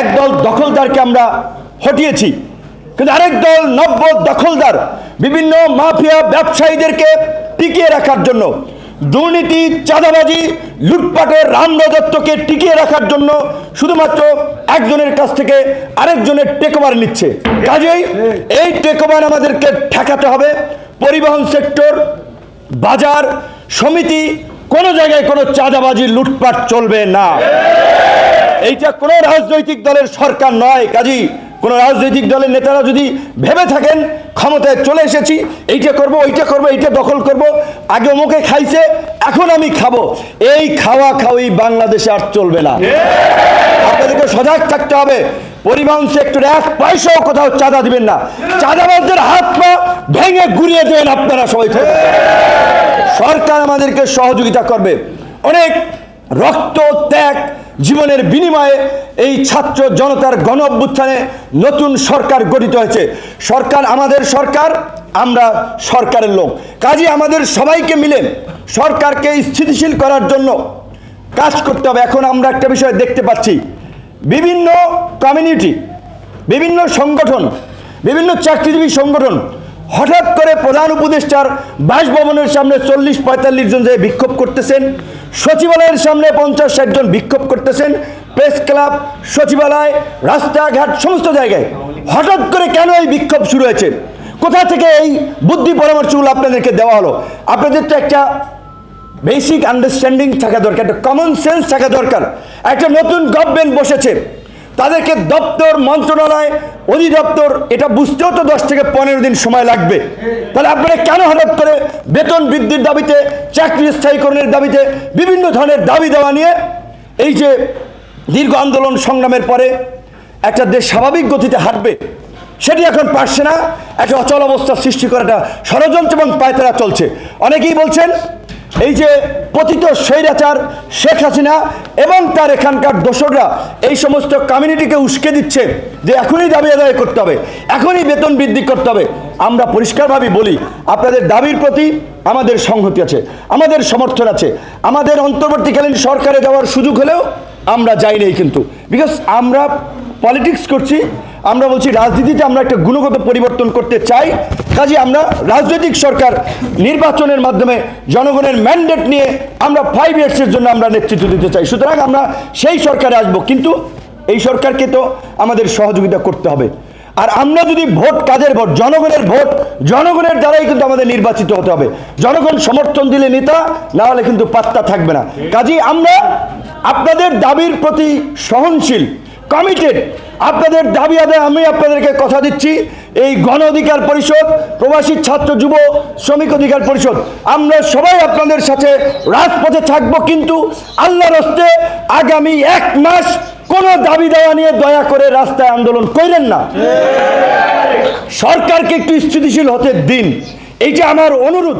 একদল দখলদারকে আমরা হটিয়েছি, কিন্তু আরেক দল নব্য দখলদার বিভিন্ন মাফিয়া ব্যবসায়ীদেরকে টিকিয়ে রাখার জন্য, দুর্নীতি, চাঁদাবাজি, লুটপাটের রামরাজত্বকে টিকিয়ে রাখার জন্য শুধুমাত্র একজনের কাছ থেকে আরেকজনের টেকওভার নিচ্ছে। কাজেই এই টেকওভার আমাদেরকে ঠেকাতে হবে। পরিবহন সেক্টর, বাজার সমিতি, কোনো জায়গায় কোনো চাঁদাবাজি, লুটপাট চলবে না। এইটা কোনো রাজনৈতিক দলের সরকার নয়। কাজেই কোনো রাজনৈতিক দলের নেতারা যদি ভেবে থাকেন ক্ষমতায় চলে এসেছি, এইটা করব, ওইটা করব, এইটা দখল করব, আগে মুখে খাইছে এখন আমি খাবো, এই খাওয়া খাওয়াই বাংলাদেশে আর চলবে না। আপনাদেরকে সজাগ থাকতে হবে। পরিবহন সেক্টরে এক পয়সাও কোথাও চাঁদা দিবেন না। চাঁদাবাজদের হাত পা ভেঙে গুড়িয়ে দেবেন আপনারা সবাই। সরকার আমাদেরকে সহযোগিতা করবে। অনেক রক্ত, ত্যাগ, জীবনের বিনিময়ে এই ছাত্র জনতার গণ অভ্যুত্থানে নতুন সরকার গঠিত হয়েছে। সরকার আমাদের সরকার, আমরা সরকারের লোক। কাজে আমাদের সবাইকে মিলে সরকারকে স্থিতিশীল করার জন্য কাজ করতে হবে। এখন আমরা একটা বিষয় দেখতে পাচ্ছি, বিভিন্ন কমিউনিটি, বিভিন্ন সংগঠন, বিভিন্ন চাকরিজীবী সংগঠন হঠাৎ করে প্রধান উপদেষ্টার বাসভবনের সামনে 40-45 জন যে বিক্ষোভ করতেছেন, সচিবালয়ের সামনে 50-60 জন বিক্ষোভ করতেছেন, প্রেস ক্লাব, সচিবালয়, রাস্তাঘাট, সমস্ত জায়গায় হঠাৎ করে কেন এই বিক্ষোভ শুরু হয়েছে? কোথা থেকে এই বুদ্ধি পরামর্শগুলো আপনাদেরকে দেওয়া হলো? আপনাদের তো একটা বেসিক আন্ডারস্ট্যান্ডিং থাকা দরকার, একটা কমন সেন্স থাকা দরকার। একটা নতুন গভর্নমেন্ট বসেছে, তাদেরকে দপ্তর, মন্ত্রণালয়, অধিদপ্তর এটা বুঝতেও তো 10 থেকে 15 দিন সময় লাগবে। তাহলে আপনারা কেন হঠাৎ করে বেতন বৃদ্ধির দাবিতে, চাকরি স্থায়ীকরণের দাবিতে, বিভিন্ন ধরনের দাবি দেওয়া নিয়ে এই যে দীর্ঘ আন্দোলন সংগ্রামের পরে একটা দেশ স্বাভাবিক গতিতে হাঁটবে, সেটি এখন পারছে না। একটা অচল অবস্থা সৃষ্টি করাটা ষড়যন্ত্র এবং পায়তারা চলছে। অনেকেই বলছেন এই যে পতিত স্বৈরাচার শেখ হাসিনা এবং তার এখানকার দোসররা এই সমস্ত কমিউনিটিকে উস্কে দিচ্ছে যে এখনই দাবি আদায় করতে হবে, এখনই বেতন বৃদ্ধি করতে হবে। আমরা পরিষ্কারভাবে বলি, আপনাদের দাবির প্রতি আমাদের সংহতি আছে, আমাদের সমর্থন আছে। আমাদের অন্তর্বর্তীকালীন সরকারে যাওয়ার সুযোগ হলেও আমরা যাই নাই, কিন্তু বিকজ আমরা পলিটিক্স করছি। আমরা বলছি রাজনীতিতে আমরা একটা গুণগত পরিবর্তন করতে চাই। কাজে আমরা রাজনৈতিক সরকার নির্বাচনের মাধ্যমে জনগণের ম্যান্ডেট নিয়ে আমরা 5 ইয়ার্সের জন্য আমরা নেতৃত্ব দিতে চাই। সুতরাং আমরা সেই সরকারে আসবো, কিন্তু এই সরকারকে তো আমাদের সহযোগিতা করতে হবে। আর আমরা যদি ভোট, কাদের ভোট? জনগণের ভোট, জনগণের দ্বারাই কিন্তু আমাদের নির্বাচিত হতে হবে। জনগণ সমর্থন দিলে নেতা, না হলে কিন্তু পাত্তা থাকবে না। কাজেই আমরা আপনাদের দাবির প্রতি সহনশীল, কমিটেড। আপনাদের দাবি আদায় আমি আপনাদেরকে কথা দিচ্ছি, এই গণ অধিকার পরিষদ, প্রবাসী ছাত্র যুব শ্রমিক অধিকার পরিষদ, আমরা সবাই আপনাদের সাথে রাজপথে থাকবো। কিন্তু আল্লাহর হস্তে আগামী 1 মাস কোনো দাবি দেওয়া নিয়ে দয়া করে রাস্তায় আন্দোলন করেন না। সরকারকে একটু স্থিতিশীল হতে দিন, এইটা আমার অনুরোধ।